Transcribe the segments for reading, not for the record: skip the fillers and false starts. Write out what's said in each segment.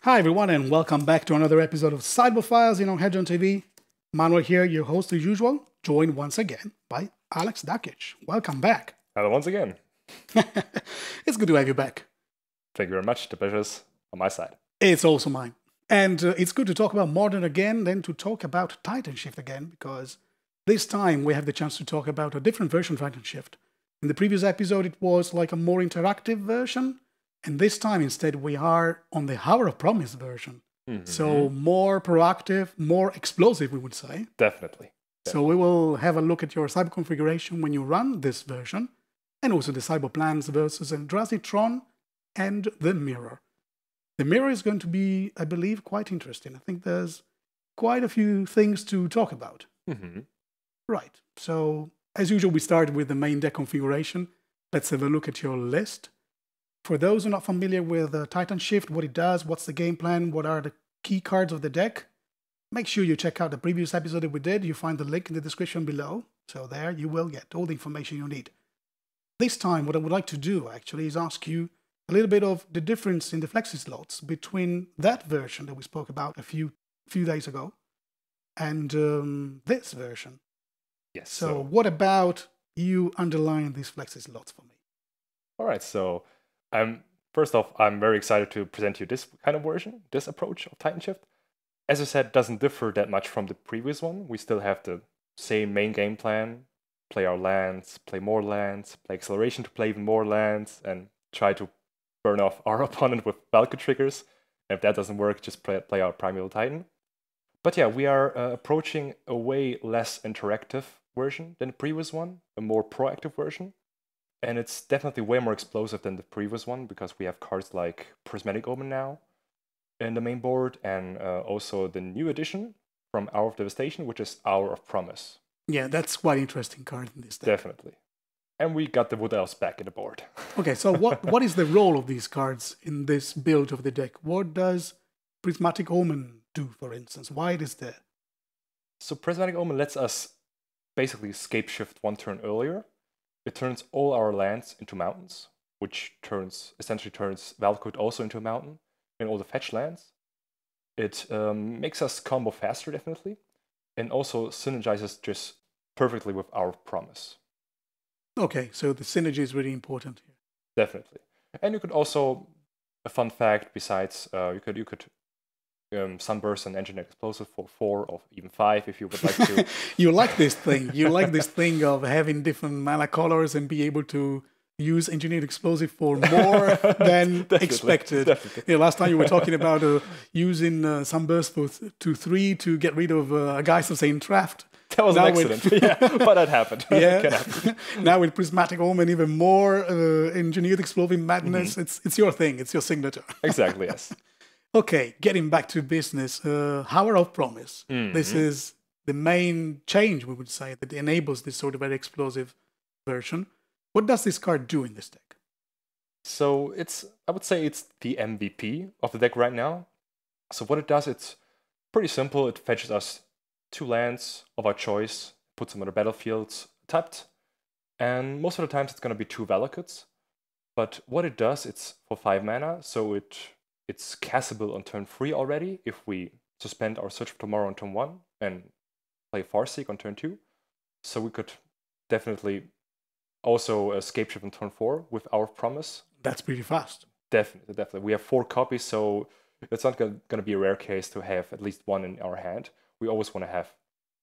Hi everyone and welcome back to another episode of Sideboard Files on HEDRON.TV. Manuel here, your host as usual, joined once again by Alex Dakic. Welcome back. Hello once again. It's good to have you back. Thank you very much. The pleasure's on my side. It's also mine. And it's good to talk about Modern again, then to talk about TitanShift again, because this time we have the chance to talk about a different version of TitanShift. In the previous episode it was like a more interactive version, and this time instead we are on the Hour of Promise version. So more proactive, more explosive, we would say. Definitely. So we will have a look at your cyber configuration when you run this version, and also the cyber plans versus Eldrazi Tron and the mirror. The mirror is going to be, I believe, quite interesting. I think there's quite a few things to talk about. Right. So as usual, we start with the main deck configuration. Let's have a look at your list. For those who are not familiar with TitanShift, what it does, what's the game plan, what are the key cards of the deck, make sure you check out the previous episode that we did. You find the link in the description below. So there you will get all the information you need. This time, what I would like to do actually is ask you a little bit of the difference in the flexi slots between that version that we spoke about a few days ago and this version. Yes. So what about you underline these flexi slots for me? All right. So first off, I'm very excited to present you this kind of version, this approach of TitanShift. As I said, it doesn't differ that much from the previous one. We still have the same main game plan, play our lands, play more lands, play acceleration to play even more lands, and try to burn off our opponent with Valkyrie triggers. And if that doesn't work, just play our Primeval Titan. But yeah, we are approaching a way less interactive version than the previous one, a more proactive version. And it's definitely way more explosive than the previous one, because we have cards like Prismatic Omen now in the main board, and also the new addition from Hour of Devastation, which is Hour of Promise. Yeah, that's quite an interesting card in this deck. Definitely. And we got the Wood Elves back in the board. Okay, so what is the role of these cards in this build of the deck? What does Prismatic Omen do, for instance? Why it is there? So Prismatic Omen lets us basically scape shift one turn earlier. It turns all our lands into mountains, which essentially turns Valkyrie also into a mountain, and all the fetch lands. It makes us combo faster, definitely, and also synergizes just perfectly with our Promise. Okay, so the synergy is really important here. Definitely. And you could also, a fun fact besides, you could Sunburst and Engineered Explosive for 4 or even 5 if you would like to. You like this thing. You like this thing of having different mana colors and be able to use Engineered Explosive for more than expected. Definitely. Yeah, last time you were talking about using Sunburst for 2/3 to get rid of a Geist of Saint Draft. That was an accident, yeah, but that happened. Yeah. Can happen. Now with Prismatic Omen, even more Engineered Explosive madness. It's your thing. It's your signature. Exactly, yes. Okay, getting back to business. Hour of Promise. This is the main change, we would say, that enables this sort of very explosive version. What does this card do in this deck? So I would say it's the MVP of the deck right now. So what it does, it's pretty simple. It fetches us 2 lands of our choice, puts them on the battlefield tapped, and most of the times it's going to be 2 Valakutes. But what it does, it's for 5 mana, so it's castable on turn 3 already if we suspend our Search for Tomorrow on turn 1 and play Farseek on turn 2. So we could definitely also escape shift on turn 4 with Hour of Promise. That's pretty fast. Definitely. We have 4 copies, so it's not going to be a rare case to have at least 1 in our hand. We always want to have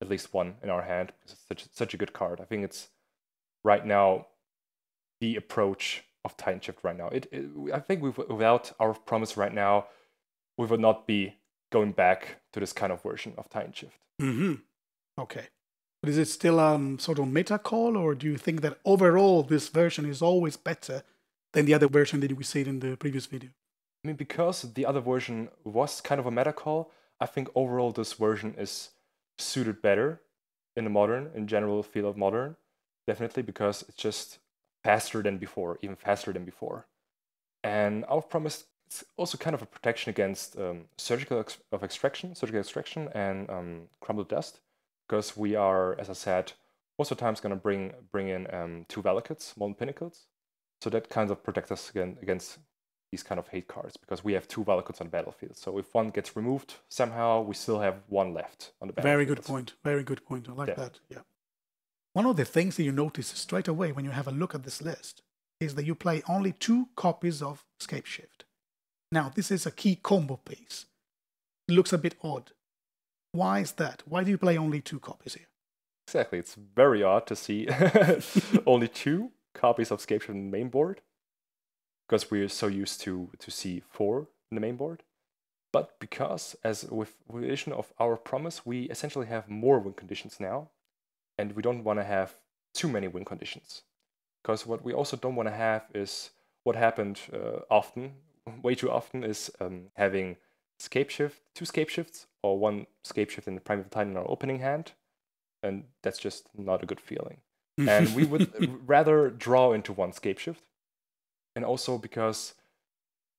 at least 1 in our hand because it's such a good card. I think it's right now the approach of TitanShift right now. I think without Hour of Promise right now, we would not be going back to this kind of version of TitanShift. Okay. But is it still sort of meta call, or do you think that overall this version is always better than the other version that we said in the previous video? I mean, because the other version was kind of a meta call, I think overall this version is suited better in general feel of Modern, definitely, because it's just faster than before, even faster than before. And Hour of Promise, it's also kind of a protection against surgical extraction and crumbled dust, because we are, as I said, most of the time going to bring in 2 Valakutes, Molten Pinnacles. So that kind of protects us against these kind of hate cards, because we have 2 Valakut on the battlefield. So if one gets removed somehow, we still have 1 left on the battlefield. Very good point. Very good point. I like that. Yeah. One of the things that you notice straight away when you have a look at this list is that you play only 2 copies of Scapeshift. Now, this is a key combo piece. It looks a bit odd. Why is that? Why do you play only 2 copies here? Exactly. It's very odd to see only 2 copies of Scapeshift in the main board, because we're so used to see 4 in the main board. But because, as with the addition of Our Promise, we essentially have more win conditions now, and we don't want to have too many win conditions. Because what we also don't want to have is what happened way too often, is having Scapeshift, 2 Scapeshifts, or 1 Scapeshift in the Primeval Titan in our opening hand, and that's just not a good feeling. And we would rather draw into 1 Scapeshift. And also because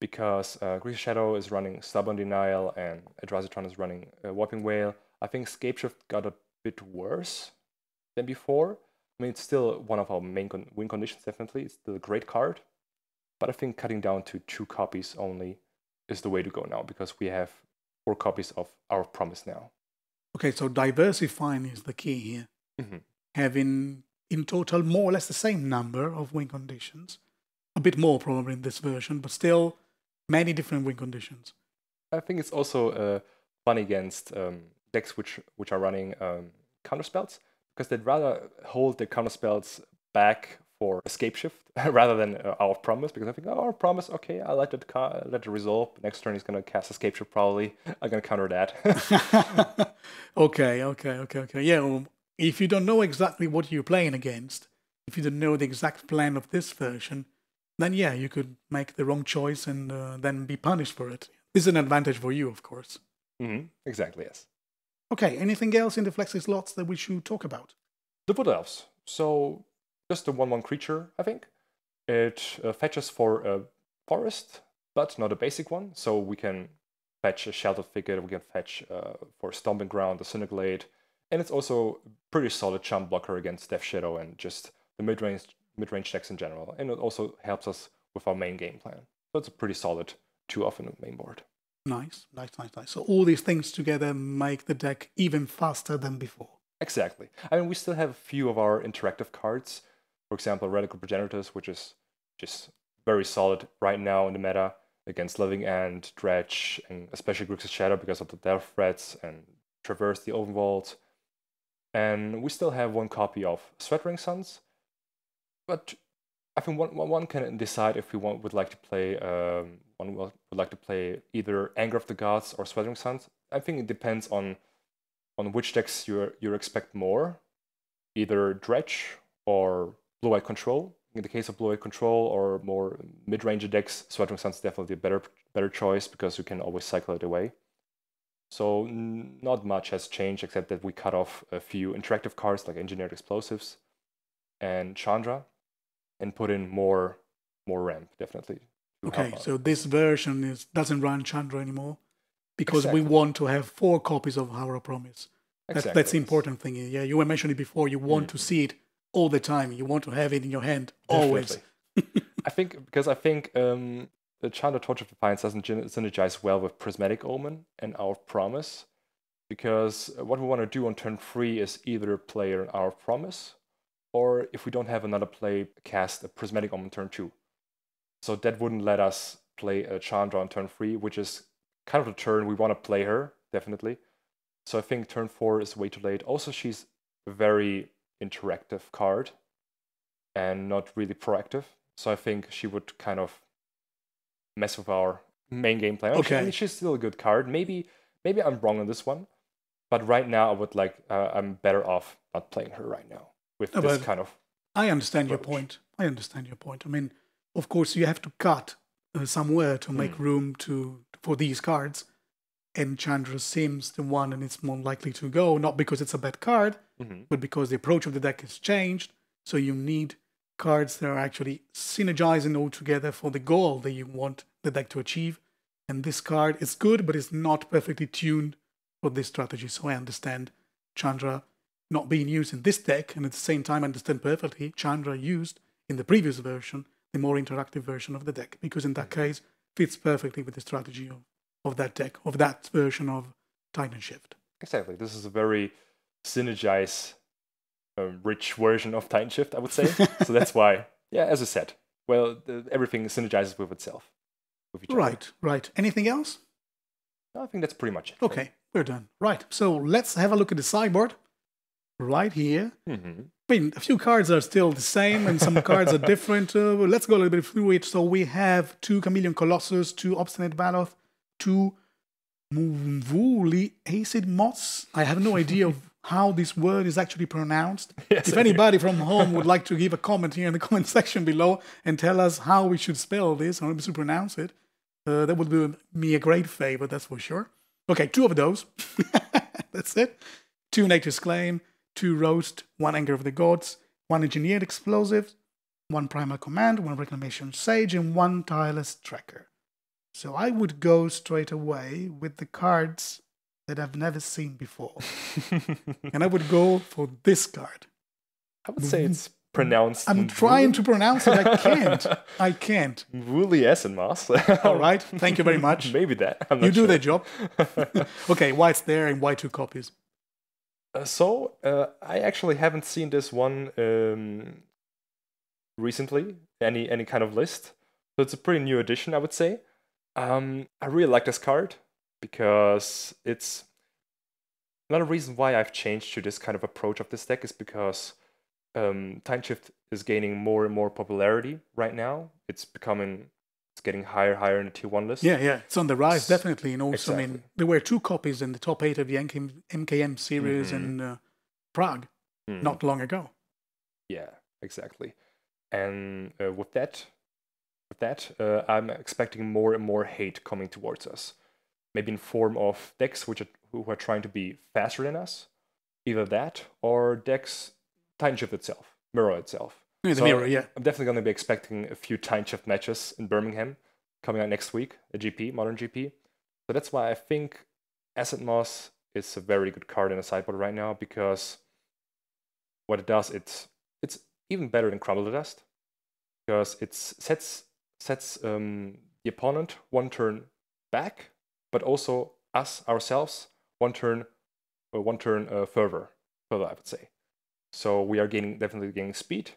Grixis Shadow is running Stubborn Denial and Eldrazi Tron is running Warping Whale, I think Scapeshift got a bit worse than before. I mean, it's still one of our main win conditions, definitely. It's still a great card. But I think cutting down to 2 copies only is the way to go now, because we have 4 copies of Our Promise now. Okay, so diversifying is the key here. Having, in total, more or less the same number of win conditions. A bit more probably in this version, but still many different win conditions. I think it's also fun against decks which are running counterspells, because they'd rather hold their counterspells back for Scapeshift rather than Our Promise, because I think, Our Promise, okay, I let it resolve. Next turn he's going to cast a Scapeshift probably. I'm going to counter that. Okay. Yeah, well, if you don't know exactly what you're playing against, if you don't know the exact plan of this version, then yeah, you could make the wrong choice and then be punished for it. This is an advantage for you, of course. Exactly, yes. Okay, anything else in the flexi slots that we should talk about? The Wood Elves. So, just a 1/1 creature, I think. It fetches for a forest, but not a basic one. So we can fetch a Sheltered Thicket, we can fetch for Stomping Ground, a Cineglade, and it's also a pretty solid jump blocker against Death Shadow and just the mid-range decks in general. And it also helps us with our main game plan. So it's a pretty solid 2 off in the main board. Nice. So all these things together make the deck even faster than before. Exactly. I mean, we still have a few of our interactive cards. For example, Radical Progenitors, which is just very solid right now in the meta against Living End, Dredge, and especially Grixis Shadow because of the death threats, and Traverse the Overworld. And we still have 1 copy of Sweatering Suns. But I think one can decide if we would like to play either Anger of the Gods or Sweatering Suns. I think it depends on which decks you expect more, either Dredge or Blue-White Control. In the case of Blue-White Control or more mid-range decks, Sweatering Suns is definitely a better choice because you can always cycle it away. So not much has changed except that we cut off a few interactive cards like Engineered Explosives and Chandra, and put in more ramp, definitely. Okay, so this version doesn't run Chandra anymore because we want to have 4 copies of Our Promise. That's the important thing. Yeah, you were mentioning before, you want to see it all the time. You want to have it in your hand always. I think the Chandra Torch of Defiance doesn't synergize well with Prismatic Omen and Our Promise, because what we want to do on turn 3 is either play an Our Promise, or if we don't have another play, cast a Prismatic Omen turn 2. So that wouldn't let us play a Chandra on turn 3, which is kind of the turn we want to play her, definitely. So I think turn 4 is way too late. Also, she's a very interactive card and not really proactive. So I think she would kind of mess with our main game plan. Okay. I mean, she's still a good card. Maybe I'm wrong on this one, but right now I'm better off not playing her right now. With this kind of I understand your point. I mean, of course, you have to cut somewhere to make room for these cards. And Chandra seems the one, and it's more likely to go, not because it's a bad card, but because the approach of the deck has changed. So you need cards that are actually synergizing all together for the goal that you want the deck to achieve. And this card is good, but it's not perfectly tuned for this strategy. So I understand Chandra not being used in this deck, and at the same time understand perfectly Chandra used in the previous version, the more interactive version of the deck, because in that case, fits perfectly with the strategy of that deck, of that version of TitanShift. Exactly. This is a very synergized, rich version of TitanShift, I would say. So that's why, yeah, as I said, well, everything synergizes with itself. With each other. Right. Anything else? I think that's pretty much it. Okay, we're done. Right, so let's have a look at the sideboard. Right here. Mm-hmm. I mean, a few cards are still the same and some cards are different. Let's go a little bit through it. So we have 2 Chameleon Colossus, 2 Obstinate Baloth, 2 Mvuli Acid Moths. I have no idea how this word is actually pronounced. Yes, if anybody from home would like to give a comment here in the comment section below and tell us how we should spell this, how we should pronounce it, that would do me a great favor, that's for sure. Okay, 2 of those. That's it. 2 Nature's Claim, 2 Roast, 1 Anger of the Gods, 1 Engineered Explosive, 1 Primal Command, 1 Reclamation Sage, and 1 Tireless Tracker. So I would go straight away with the cards that I've never seen before. And I would go for this card. I would say it's pronounced. I'm trying to pronounce it. I can't. Woolly Acid Moss. All right. Thank you very much. Maybe that. I'm not you do sure. the job. Okay, why it's there and why 2 copies? I actually haven't seen this one recently, any kind of list. So it's a pretty new addition, I would say. I really like this card because it's another reason why I've changed to this kind of approach of this deck is because TitanShift is gaining more and more popularity right now. It's getting higher in the tier 1 list. Yeah, it's on the rise, definitely. And also, Exactly. I mean, there were 2 copies in the top 8 of the MKM series in Prague not long ago. Yeah, exactly. And with that, I'm expecting more and more hate coming towards us. Maybe in form of decks who are trying to be faster than us. Either that or decks TitanShift itself, Mirror itself. Yeah, the Mirror, yeah. I'm definitely going to be expecting a few TitanShift matches in Birmingham coming out next week, a GP, Modern GP. So that's why I think Acid Moss is a very good card in the sideboard right now because what it does, it's even better than Crumble the Dust because it sets the opponent 1 turn back, but also ourselves 1 turn further, I would say. So we are definitely gaining speed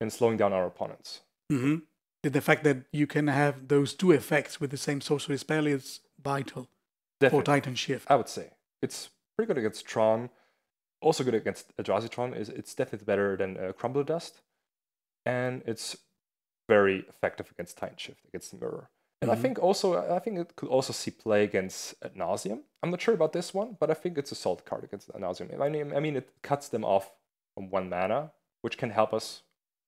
and slowing down our opponents. Mm-hmm. The fact that you can have those 2 effects with the same sorcery spell is vital for TitanShift. I would say it's pretty good against Tron. Also good against Eldrazi Tron. It's definitely better than Crumble Dust, and it's very effective against TitanShift, against the Mirror. And I think it could also see play against Ad Nauseam. I'm not sure about this one, but I think it's a solid card against Ad Nauseam. I mean, it cuts them off from 1 mana, which can help us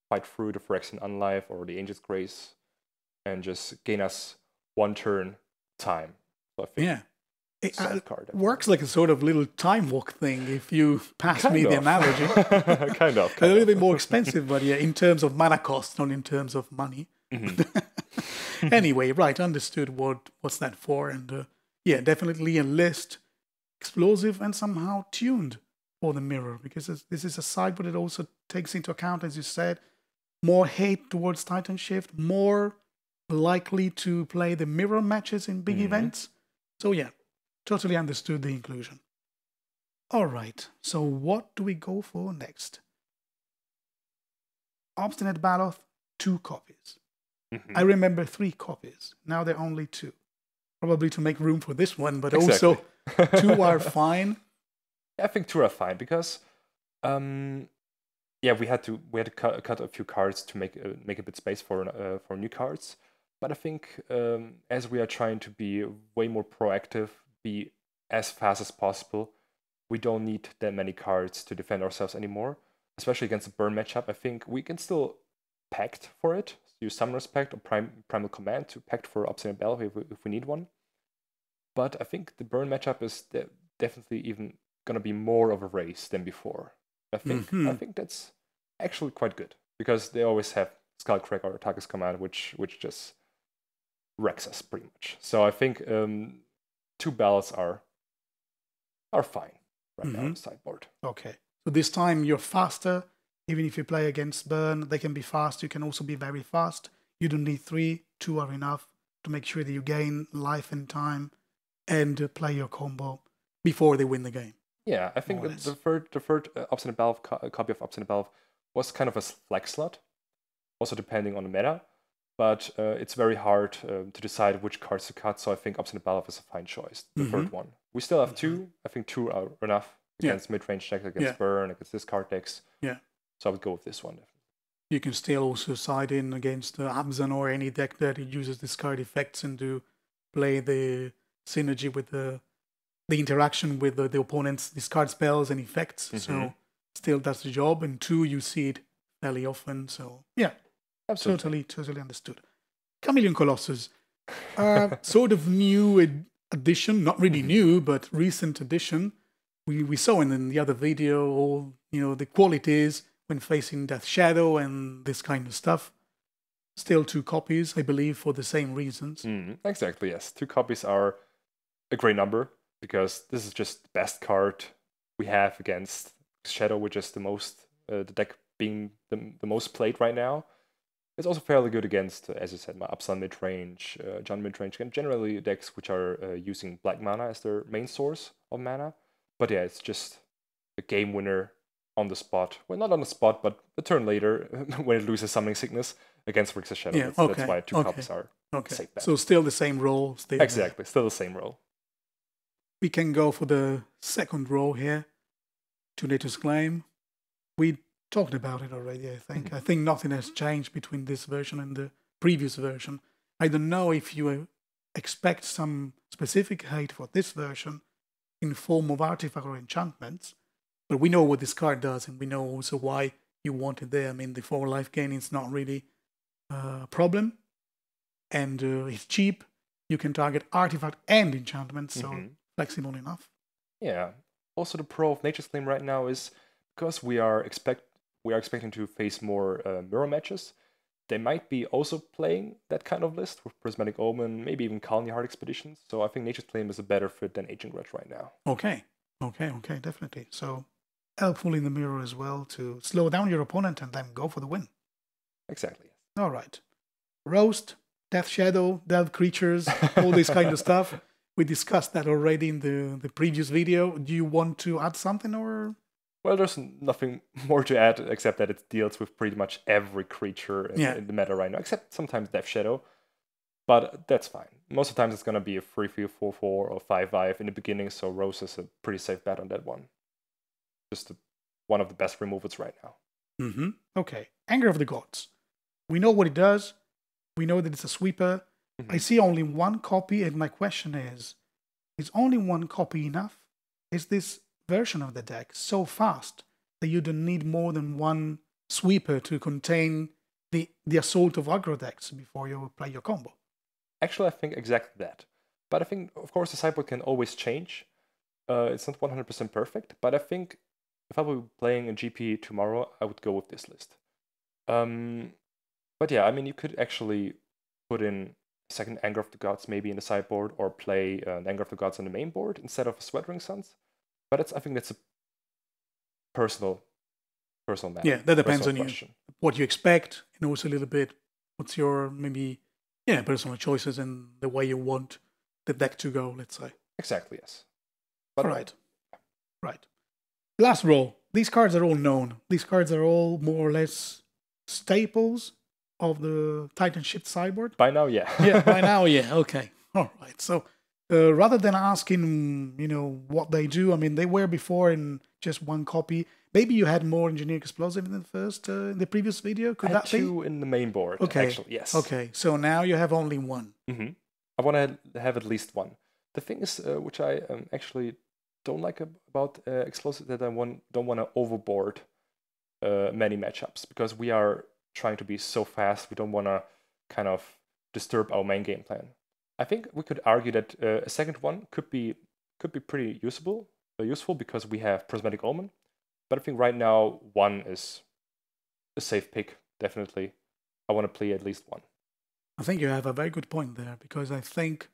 fight through the Phyrexian Unlife or the Angel's Grace and just gain us 1 turn time. So I think it works like a sort of little time walk thing if you pass me the analogy. kind of. A little bit more expensive, but yeah, in terms of mana cost, not in terms of money. Anyway, right, understood what's that for. And yeah, definitely a list, explosive and somehow tuned for the Mirror, because this is a sideboard that also takes into account, as you said, more hate towards TitanShift, more likely to play the Mirror matches in big events. So yeah, totally understood the inclusion. All right, so what do we go for next? Obstinate Baloth, 2 copies. I remember 3 copies. Now there are only 2. Probably to make room for this one, but also 2 are fine. I think 2 are fine because, we had to cut a few cards to make a bit space for new cards. But I think as we are trying to be way more proactive, be as fast as possible, we don't need that many cards to defend ourselves anymore. Especially against a burn matchup, I think we can still pact for it. Use Summoner's Pact or Primal Command to pact for Obstinate Baloth if we need one. But I think the burn matchup is definitely even going to be more of a race than before. I think that's actually quite good because they always have Skullcrack or Tarkus Command, which just wrecks us pretty much. So I think 2 Ballots are fine right now on the sideboard. Okay, so this time you're faster. Even if you play against burn, they can be fast. You can also be very fast. You don't need 3, 2 are enough. to make sure that you gain life and time and play your combo before they win the game. Yeah, I think the third Obstinate Valve copy of Obstinate Valve was kind of a flex slot, also depending on the meta. But it's very hard to decide which cards to cut, so I think Obstinate Valve is a fine choice, the third one. We still have two. I think two are enough against mid-range decks, against burn, against discard decks. Yeah. So I would go with this one, definitely. You can still also side in against Abzan or any deck that uses discard effects and do play the synergy with the interaction with the opponent's discard spells and effects. So still does the job. And two, you see it fairly often. So yeah. Absolutely. Totally understood. Chameleon Colossus, sort of new addition, not really new, but recent addition. We saw in the other video all the qualities when facing Death Shadow and this kind of stuff. Still 2 copies, I believe, for the same reasons. Exactly, yes. 2 copies are a great number because this is just the best card we have against Shadow, which is the deck being the most played right now. It's also fairly good against, as you said, my Abzan midrange, Jund Midrange, and generally decks which are using black mana as their main source of mana. But yeah, it's just a game winner on the spot. Well, not on the spot, but a turn later when it loses Summoning Sickness against Rix's Shadow. Yeah, that's why 2 copies are safe bet. So still the same role. Exactly, still the same role. We can go for the second row here. Tunator's Claim. We talked about it already, I think. I think nothing has changed between this version and the previous version. I don't know if you expect some specific hate for this version in form of artifact or enchantments, but we know what this card does, and we know also why you want it there. I mean, the 4 life gain is not really a problem, and it's cheap. You can target artifact and enchantments, so flexible enough. Yeah. Also, the pro of Nature's Claim right now is because we are expecting to face more mirror matches. They might be also playing that kind of list with Prismatic Omen, maybe even Colony Heart Expeditions. So I think Nature's Claim is a better fit than Agent Grudge right now. Okay, definitely. So helpful in the mirror as well to slow down your opponent and then go for the win. Exactly. All right. Roast, Death Shadow, Death Creatures, all this kind of stuff. We discussed that already in the previous video. Do you want to add something or...? Well, there's nothing more to add except that it deals with pretty much every creature in the meta right now, except sometimes Death Shadow. But that's fine. Most of the times it's going to be a 3-3, 4-4, or 5-5 in the beginning, so Rose is a pretty safe bet on that one. Just one of the best removals right now. Okay. Anger of the Gods. We know what it does. We know that it's a sweeper. I see only 1 copy, and my question is only 1 copy enough? Is this version of the deck so fast that you don't need more than 1 sweeper to contain the assault of aggro decks before you play your combo? Actually, I think exactly that. But I think, of course, the sideboard can always change. It's not 100% perfect, but I think if I were playing a GP tomorrow, I would go with this list. But yeah, I mean, you could actually put in second Anger of the Gods maybe in the sideboard, or play an Anger of the Gods on the main board instead of a Sweatering Suns. But I think that's a personal matter. Yeah, that depends on you, what you expect, and also a little bit what's your personal choices and the way you want the deck to go, let's say. Exactly, yes. But right. Last row. These cards are all known. These cards are all more or less staples of the TitanShift sideboard. By now, yeah. Yeah, by now, yeah. Okay. All right. So rather than asking, what they do, I mean, they were before in just 1 copy. Maybe you had more Engineering Explosive in the previous video. Could that be? 2 in the main board, actually, yes. Okay, so now you have only 1. I want to have at least 1. The thing is, which I actually don't like about Explosive, that I don't want to overboard many matchups, because we are trying to be so fast. We don't want to kind of disturb our main game plan. I think we could argue that a second one could be pretty useful because we have Prismatic Omen. But I think right now 1 is a safe pick, definitely. I want to play at least 1. I think you have a very good point there, because I think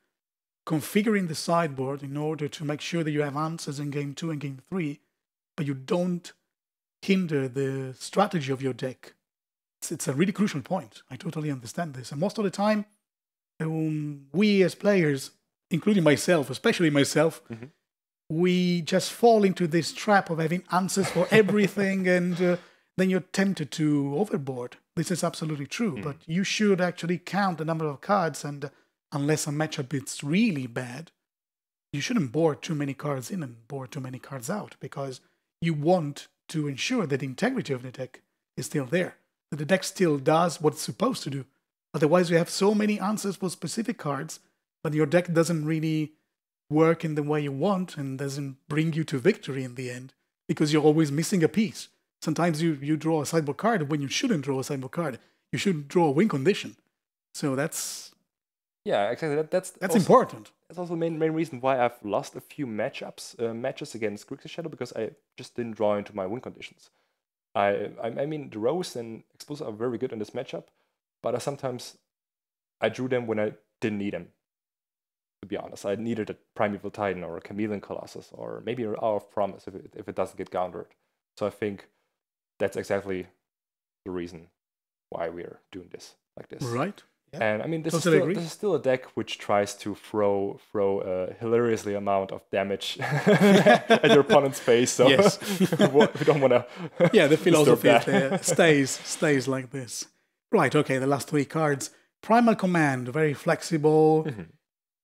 configuring the sideboard in order to make sure that you have answers in game 2 and game 3, but you don't hinder the strategy of your deck, it's a really crucial point. I totally understand this. And most of the time, we as players, including myself, especially myself, we just fall into this trap of having answers for everything, and then you're tempted to overboard. This is absolutely true, but you should actually count the number of cards, and unless a matchup is really bad, you shouldn't board too many cards in and board too many cards out, because you want to ensure that the integrity of the deck is still there, that the deck still does what it's supposed to do. Otherwise, you have so many answers for specific cards, but your deck doesn't really work in the way you want and doesn't bring you to victory in the end, because you're always missing a piece. Sometimes you draw a sideboard card when you shouldn't draw a sideboard card. You should draw a win condition. So that's... Yeah, exactly. That's also important. That's also the main reason why I've lost a few matches against Grixis Shadow, because I just didn't draw into my win conditions. I mean, the Rose and Explosive are very good in this matchup, but sometimes I drew them when I didn't need them. To be honest, I needed a Primeval Titan or a Chameleon Colossus, or maybe an Hour of Promise if it doesn't get countered. So I think that's exactly the reason why we're doing this like this. Right. Yeah. And I mean, this is still a deck which tries to throw a hilariously amount of damage at your opponent's face. So yes. we don't want to. Yeah, the philosophy stays like this. Right. Okay. The last 3 cards: Primal Command, very flexible,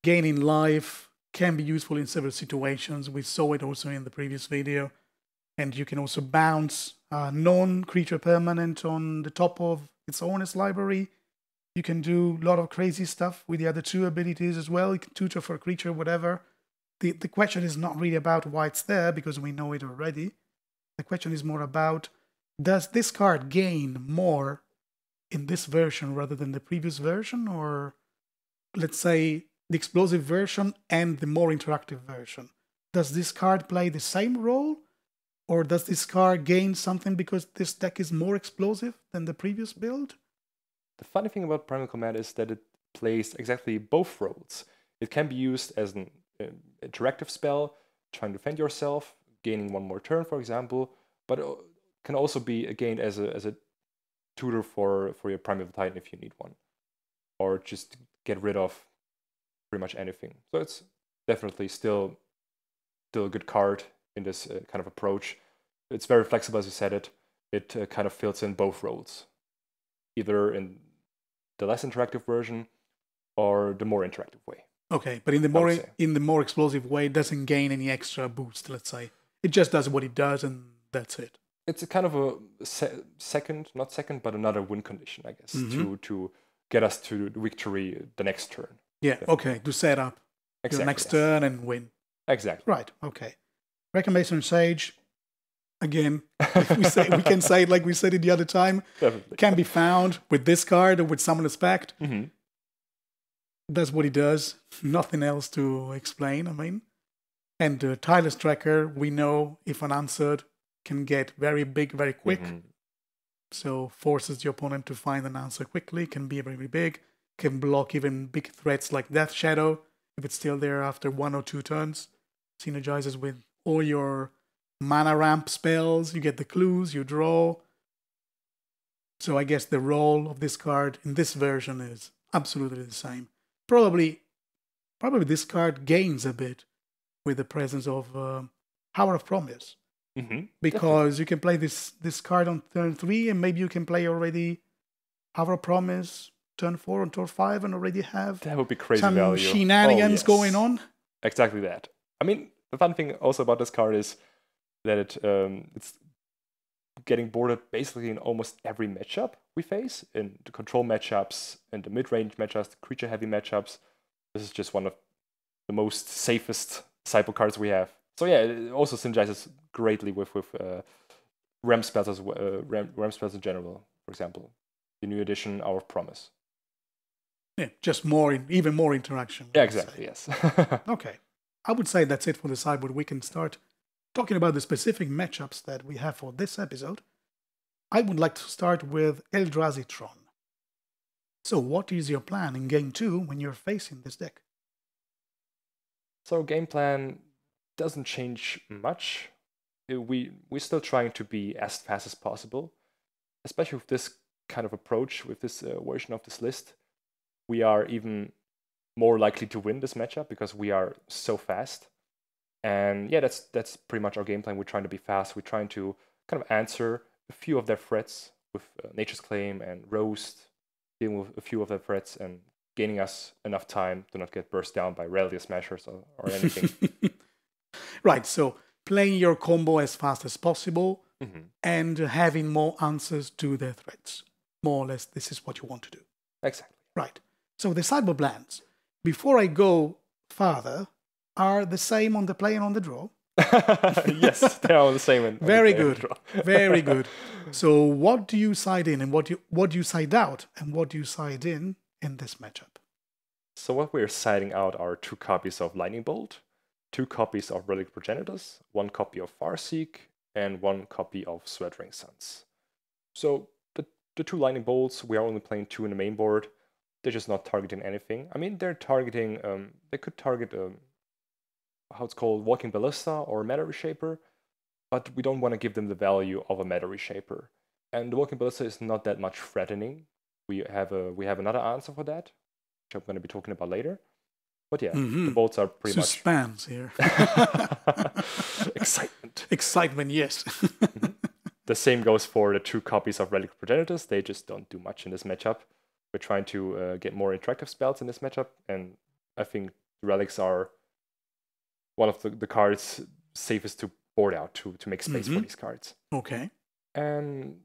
gaining life, can be useful in several situations. We saw it also in the previous video, and you can also bounce non-creature permanent on the top of its owner's library. You can do a lot of crazy stuff with the other 2 abilities as well. You can tutor for a creature, whatever. The question is not really about why it's there, because we know it already. The question is more about, does this card gain more in this version rather than the previous version? Or, let's say, the explosive version and the more interactive version. Does this card play the same role? Or does this card gain something because this deck is more explosive than the previous build? The funny thing about Primal Command is that it plays exactly both roles. It can be used as an interactive spell, trying to defend yourself, gaining 1 more turn, for example, but it can also be gained as a tutor for your Primeval Titan if you need one, or just get rid of pretty much anything. So it's definitely still a good card in this kind of approach. It's very flexible, as you said it. It kind of fills in both roles, either in the less interactive version or the more interactive way. Okay, but in the more explosive way, it doesn't gain any extra boost, let's say. It just does what it does, and that's it. It's a kind of a another win condition, I guess, to get us to victory the next turn. Yeah, okay, to set up your next turn and win. Exactly. Right, okay. Reclamation Sage, again, we can say it like we said it the other time. Definitely. Can be found with this card or with Summoner's Pact. Does what he does. Nothing else to explain, I mean. And Tireless Tracker, we know if unanswered, can get very big, very quick. So forces the opponent to find an answer quickly, can be very big, can block even big threats like Death Shadow, if it's still there after 1 or 2 turns. Synergizes with all your mana ramp spells, you get the clues, you draw. So I guess the role of this card in this version is absolutely the same. Probably this card gains a bit with the presence of Hour of Promise. Because you can play this card on turn 3, and maybe you can play already Hour of Promise turn 4 and turn 5 and already have that would be crazy some value. shenanigans going on. Exactly that. I mean, the fun thing also about this card is that it's getting boarded basically in almost every matchup we face, in the control matchups, in the mid-range matchups, the creature-heavy matchups. This is just one of the most safest sideboard cards we have. So yeah, it also synergizes greatly with ramp spells as ramp spells in general. For example, the new edition, Hour of Promise. Yeah, just even more interaction. Yeah, exactly. Yes. Okay, I would say that's it for the sideboard. We can start talking about the specific matchups that we have for this episode. I would like to start with Eldrazi Tron. So what is your plan in Game 2 when you're facing this deck? So game plan doesn't change much. We're still trying to be as fast as possible, especially with this kind of approach, with this version of this list. We are even more likely to win this matchup because we are so fast. And yeah, that's pretty much our game plan. We're trying to be fast. We're trying to kind of answer a few of their threats with Nature's Claim and Roast, dealing with a few of their threats and gaining us enough time to not get burst down by Rally Smashers or anything. Right, so playing your combo as fast as possible and having more answers to their threats. More or less, this is what you want to do. Exactly. Right. So the sideboard plans, before I go farther, are the same on the play and on the draw? Yes, they are the same. Very good. Very good. So what do you side in and what do you side out and what do you side in this matchup? So what we're siding out are 2 copies of Lightning Bolt, 2 copies of Relic Progenitors, 1 copy of Farseek, and 1 copy of Sweatering Suns. So the 2 Lightning Bolts, we are only playing 2 in the main board. They're just not targeting anything. I mean, they're targeting, they could target, how it's called, Walking Ballista or Meta Reshaper, but we don't want to give them the value of a Meta Reshaper. And the Walking Ballista is not that much threatening. We have another answer for that, which I'm going to be talking about later. But yeah, the bolts are pretty much... Suspense here. Excitement. Excitement, yes. The same goes for the 2 copies of Relic Progenitors. They just don't do much in this matchup. We're trying to get more interactive spells in this matchup, and I think the Relics are one of the cards safest to board out to make space for these cards. Okay. And,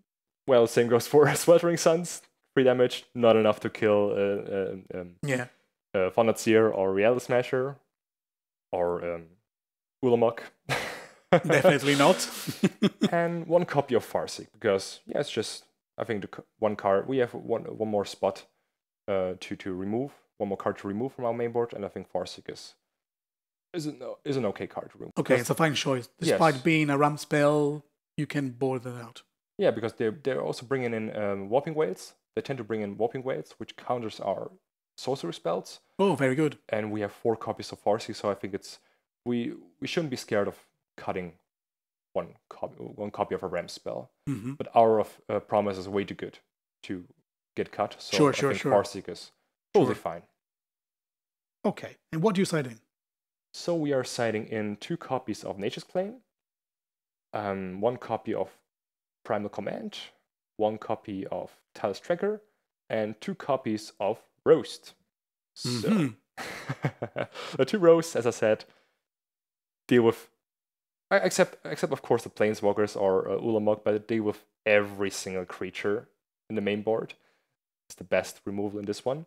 well, same goes for Sweltering Suns. 3 damage, not enough to kill Thunderseer or Reality Smasher or Ulamog. Definitely not. And 1 copy of Farseek, because yeah, it's just, I think the 1 card, we have one more spot to remove, 1 more card to remove from our main board, and I think Farseek is an okay card to remove. Okay, it's a fine choice. Despite being a ramp spell, you can board it out. Yeah, because they're also bringing in Warping Whales. They tend to bring in Warping Whales, which counters our sorcery spells. Oh, very good. And we have 4 copies of Farseek, so I think we shouldn't be scared of cutting one copy of a ramp spell. But Hour of Promise is way too good to get cut, so I think Farseek is totally fine. Okay, and what do you side in? So we are siding in 2 copies of Nature's Claim, 1 copy of Primal Command, 1 copy of Talus Tracker, and 2 copies of Roast. So the 2 Roasts, as I said, deal with, except of course the Planeswalkers or Ulamog, but deal with every single creature in the main board. It's the best removal in this one.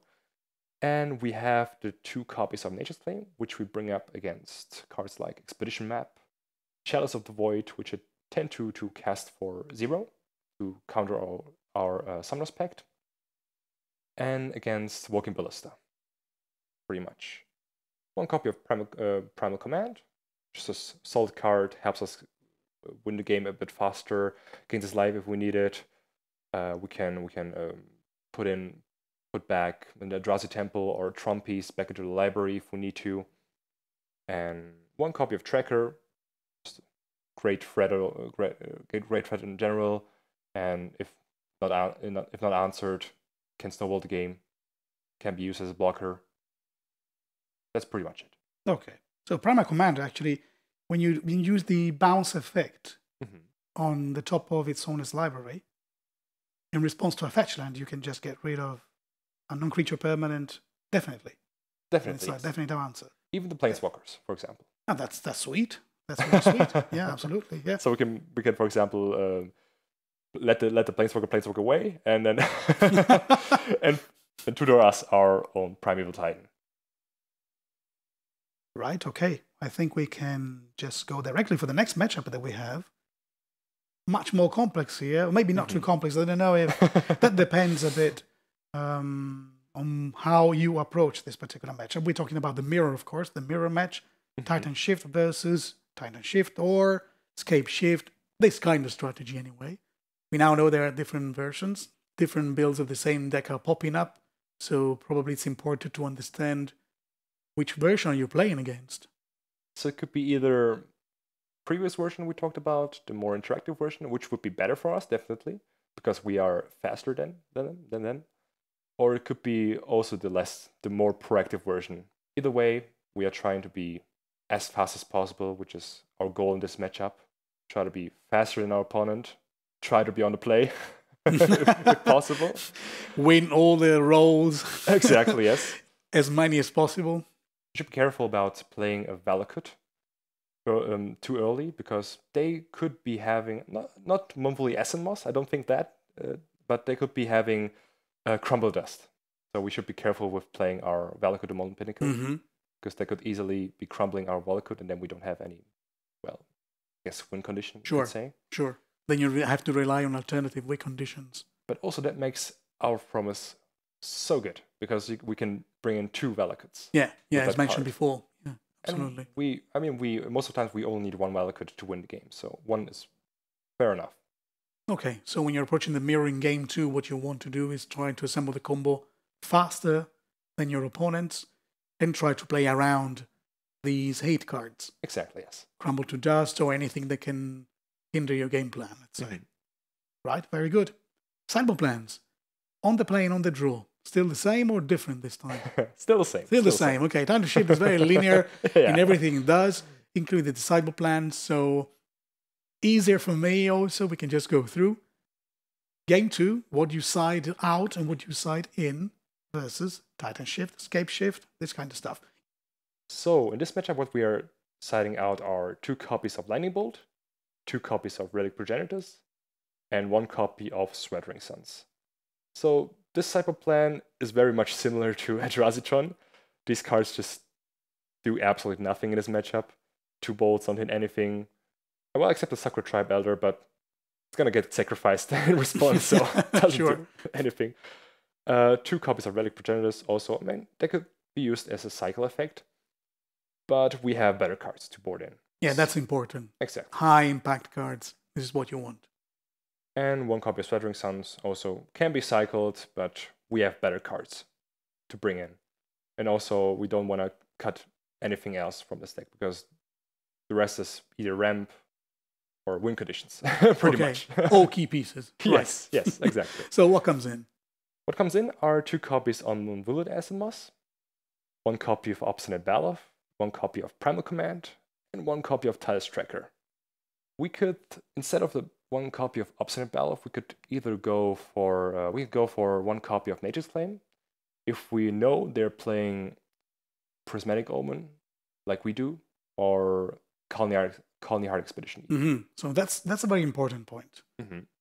And we have the 2 copies of Nature's Claim, which we bring up against cards like Expedition Map, Chalice of the Void, which it tend to cast for 0 to counter our Summoner's Pact, and against Walking Ballista, pretty much. 1 copy of Primal Command, just a solid card, helps us win the game a bit faster, gains us life if we need it. We can put back the Eldrazi Temple or Tron piece back into the library if we need to. And 1 copy of Tracker, just great threat in general. And if not answered, can snowball the game, can be used as a blocker. That's pretty much it. Okay. So Primal Command, actually, when you use the bounce effect on the top of its owner's library, in response to a fetch land, you can just get rid of a non-creature permanent. Definitely. Definitely. It's definitely the answer. Even the Planeswalkers, for example. Oh, that's sweet. That's really sweet. Yeah, absolutely. Yeah. So we can, for example, let the Planeswalker away, and then and tutor us our own Primeval Titan. Right. Okay. I think we can just go directly for the next matchup that we have. Much more complex here, or maybe not too complex. I don't know if that depends a bit on how you approach this particular matchup. We're talking about the mirror, of course, the mirror match, TitanShift versus TitanShift or Scape Shift. This kind of strategy, anyway. We now know there are different versions, different builds of the same deck are popping up, so probably it's important to understand which version are you playing against. So it could be either previous version we talked about, the more interactive version, which would be better for us, definitely, because we are faster than them. or it could be also the more proactive version. Either way, we are trying to be as fast as possible, which is our goal in this matchup. Try to be faster than our opponent. Try to be on the play, if possible. Win all the rolls. Exactly, yes. As many as possible. You should be careful about playing a Valakut too early, because they could be having, not Monthly Essence Moss, I don't think that, but they could be having Crumble Dust. So we should be careful with playing our Valakut to Molten Pinnacle, because they could easily be crumbling our Valakut, and then we don't have any, well, I guess win condition, you could say. Sure. Then you have to rely on alternative win conditions. But also that makes our promise so good, because we can bring in 2 Valakuts. Yeah, as mentioned before. Yeah, absolutely. And we most of the times we only need 1 Valakut to win the game, so 1 is fair enough. Okay, so when you're approaching the mirror in game 2, what you want to do is try to assemble the combo faster than your opponents and try to play around these hate cards. Exactly, yes. Crumble to dust or anything that can hinder your game plan, let's say. Right, very good. Sideboard plans. On the play and on the draw. Still the same or different this time? Still the same. Still the same. Okay, TitanShift is very linear in everything it does, including the sideboard plans. So easier for me also. We can just go through. Game 2, what you side out and what you side in versus TitanShift, Escape Shift, this kind of stuff. So in this matchup, what we are siding out are 2 copies of Lightning Bolt, 2 copies of Relic Progenitors, and 1 copy of Sweating Suns. So this sideboard plan is very much similar to Eldrazi Tron. These cards just do absolutely nothing in this matchup. 2 bolts don't hit anything. Well, except the Sacred Tribe Elder, but it's gonna get sacrificed in response, so it doesn't do anything. 2 copies of Relic Progenitors also, I mean, they could be used as a cycle effect, but we have better cards to board in. Yeah, that's important. Exactly. High impact cards. This is what you want. And 1 copy of Sweating Suns also can be cycled, but we have better cards to bring in. And also, we don't want to cut anything else from this deck, because the rest is either ramp or win conditions, pretty much. All key pieces. Yes, yes, exactly. So what comes in? What comes in are 2 copies on Moonwillow Essence Moss, 1 copy of Obstinate Baloth, 1 copy of Primal Command, and 1 copy of Talus Tracker. We could, instead of the 1 copy of Obstinate Baloth, we could either go for 1 copy of Nature's Claim. If we know they're playing Prismatic Omen, like we do, or Colony Heart Expedition. So that's a very important point.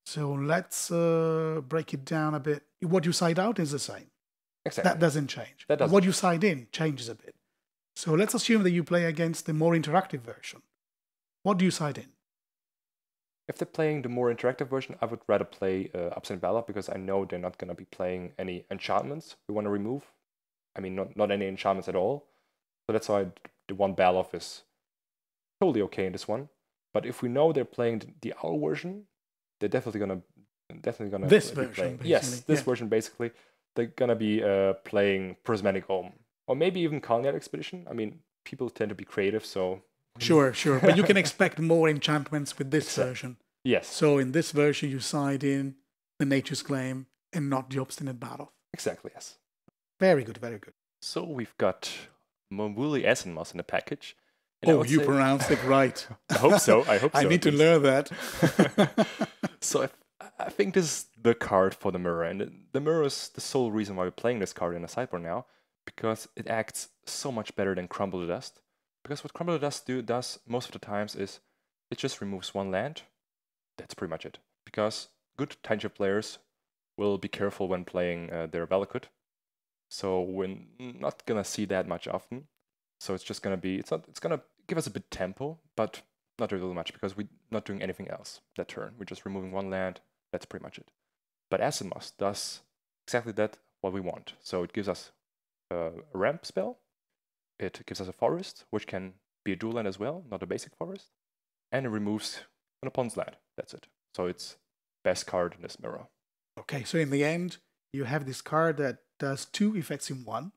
So let's break it down a bit. What you side out is the same. Exactly. That doesn't change. That doesn't what you side in changes a bit. So let's assume that you play against the more interactive version. What do you side in? If they're playing the more interactive version, I would rather play Obstinate Baloth, because I know they're not going to be playing any enchantments we want to remove. I mean, not any enchantments at all. So that's why the 1 Baloth is totally okay in this one. But if we know they're playing the Owl version, they're definitely gonna this be version, playing. basically. Yes, this version basically. They're gonna be playing Prismatic Omen, or maybe even Colony Expedition. I mean, people tend to be creative, so sure. But you can expect more enchantments with this version. Yes. So in this version, you side in the Nature's Claim and not the Obstinate Baloth. Exactly. Yes. Very good. Very good. So we've got Monwuli Essence Moss in the package. And you pronounced it right. I hope so. I need to learn that. So I think this is the card for the mirror. And the mirror is the sole reason why we're playing this card in the sideboard now, because it acts so much better than Crumble to Dust. Because what Crumble to Dust does most of the times is it just removes 1 land. That's pretty much it. Because good TitanShift players will be careful when playing their Valakut. So we're not going to see that much often. So it's just going to be, it's going to give us a bit tempo, but not really much, because we're not doing anything else that turn. We're just removing 1 land. That's pretty much it. But Essence Moss does exactly that, what we want. So it gives us a ramp spell. It gives us a forest, which can be a dual land as well, not a basic forest. And it removes an opponent's land. That's it. So it's best card in this mirror. Okay, so in the end, you have this card that does 2 effects in 1.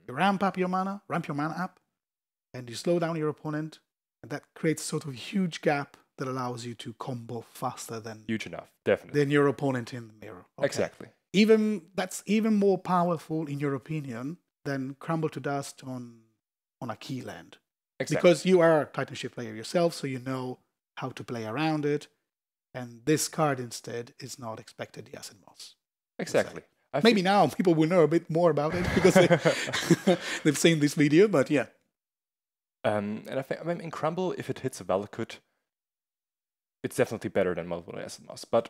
You ramp your mana up, and you slow down your opponent, and that creates sort of a huge gap that allows you to combo faster than huge enough, definitely, than your opponent in the mirror. Okay. Exactly. That's even more powerful, in your opinion, than Crumble to Dust on a key land. Exactly. Because you are a TitanShift player yourself, so you know how to play around it. And this card instead is not expected the Acid Moss. Exactly. Maybe now people will know a bit more about it because they've seen this video, but yeah. And I think in Crumble, if it hits a Valakut, it's definitely better than multiple Acid Moss. But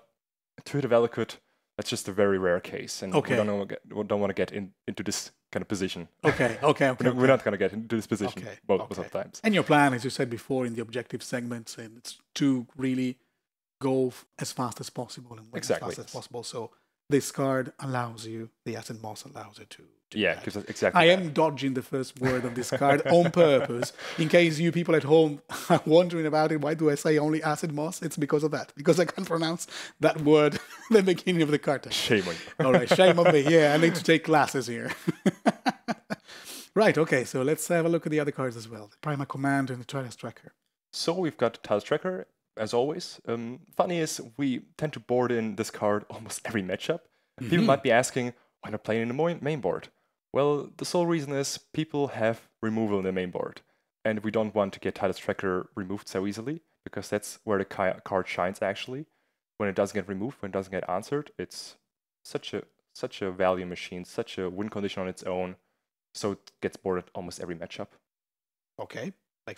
to hit a Valakut, that's just a very rare case, and we don't want to get into this kind of position. Okay. We're not going to get into this position both of times. And your plan, as you said before in the objective segments, and it's to really go as fast as possible and win as fast as possible. So this card allows you, the Acid Moss allows you to yeah, because exactly. I am dodging the first word of this card on purpose, in case you people at home are wondering about it. Why do I say only Acid Moss? It's because of that. Because I can't pronounce that word at the beginning of the card. Shame on you. All right, shame on me. Yeah, I need to take classes here. Right, okay, so let's have a look at the other cards as well. The Primal Command and the Titleist Tracker. So we've got the Titleist Tracker, as always. Funny is, we tend to board in this card almost every matchup. People might be asking, why not play in the main board? Well, the sole reason is people have removal in the main board, and we don't want to get Titleist Tracker removed so easily, because that's where the card shines actually. When it doesn't get removed, when it doesn't get answered, it's such a value machine, such a win condition on its own, so it gets boarded almost every matchup. Okay.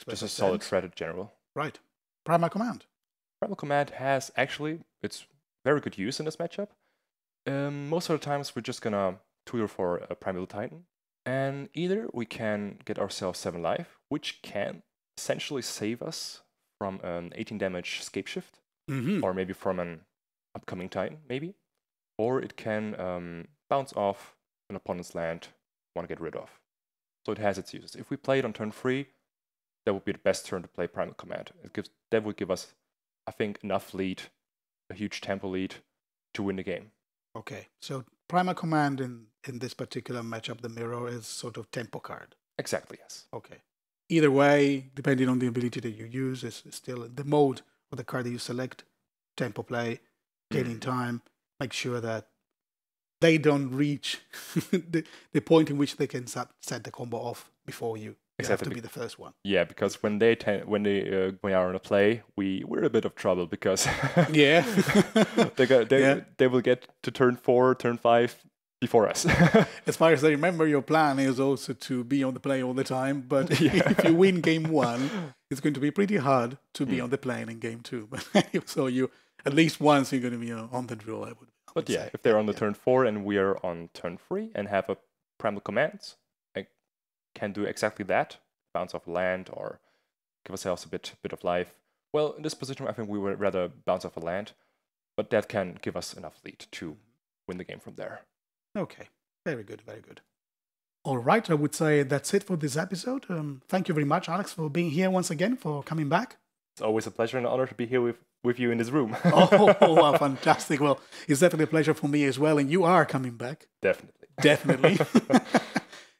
Just a solid threat in general. Right. Primal Command. Primal Command has actually, it's very good use in this matchup. Most of the times we're just gonna tutor for a Primal Titan, and either we can get ourselves 7 life, which can essentially save us from an 18 damage Scape Shift, or maybe from an upcoming Titan, maybe, or it can bounce off an opponent's land want to get rid of. So it has its uses. If we play it on turn 3, that would be the best turn to play Primal Command. That would give us, I think, enough lead, a huge tempo lead, to win the game. Okay, so Primal Command in this particular matchup, the Mirror, is sort of tempo card. Exactly, yes. Okay. Either way, depending on the ability that you use, is still the mode of the card that you select, tempo play, gaining time, make sure that they don't reach the point in which they can set the combo off before you. You have to be the first one. Yeah, because when they are on a play, we're a bit of trouble because yeah, they will get to turn 4, turn 5 before us. As far as I remember, your plan is also to be on the play all the time. But if you win game 1, it's going to be pretty hard to be on the play in game 2. But so you at least once you're going to be on the draw. I would say. If they're on the turn 4 and we are on turn 3 and have a Primal Command, can do exactly that, bounce off land or give ourselves a bit of life. Well, in this position, I think we would rather bounce off a land, but that can give us enough lead to win the game from there. Okay, very good, very good. All right, I would say that's it for this episode. Thank you very much, Alex, for being here once again, for coming back. It's always a pleasure and an honor to be here with you in this room. Wow, fantastic. Well, it's definitely a pleasure for me as well, and you are coming back. Definitely.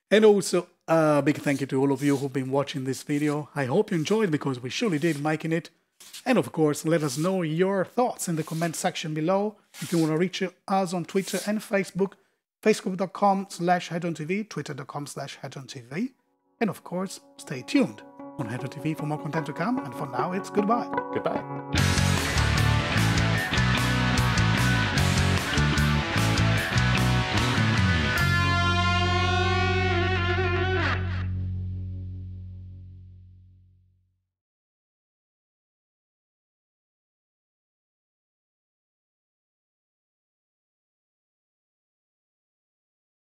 And also, a big thank you to all of you who've been watching this video. I hope you enjoyed, because we surely did making it. And of course, let us know your thoughts in the comment section below. If you want to reach us on Twitter and Facebook, facebook.com/HEDRON.TV, twitter.com/HEDRON.TV. And of course, stay tuned on HEDRON.TV for more content to come. And for now, it's goodbye. Goodbye.